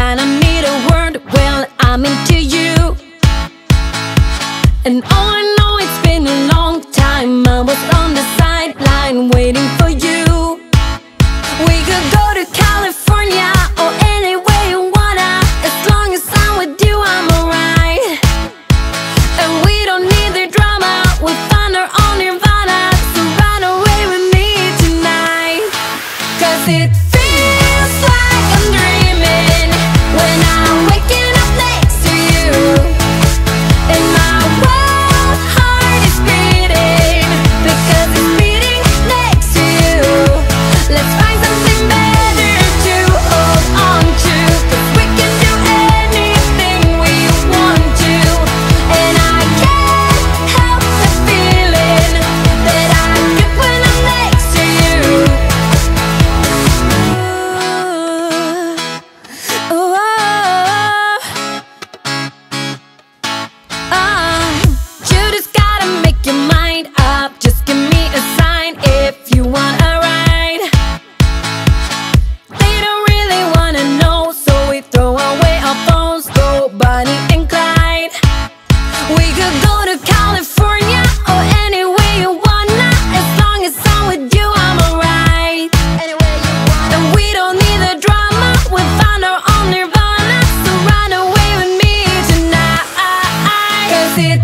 kinda need a word, well, I'm into you. And all I know, it's been a long time. I was on the sideline waiting for you. We could go to California or anywhere you wanna. As long as I'm with you, I'm alright. And we don't need the drama, we'll find our own nirvana. So run away with me tonight. 'Cause it feels like I'm dreaming when I'm waking up next to you. And my wild heart is beating because it's beating next to you. Let's find something better to hold on to, 'cause we can do anything we want to. And I can't help the feeling that I get when I'm next to you. Ooh, you just gotta make your mind up. Just give me a sign if you want a ride. They don't really wanna know, so we throw away our phones, go Bonnie and Clyde. We could go to California or anywhere you wanna. As long as I'm with you, I'm alright. And we don't need the drama, we'll find our own nirvana. So run away with me tonight. 'Cause it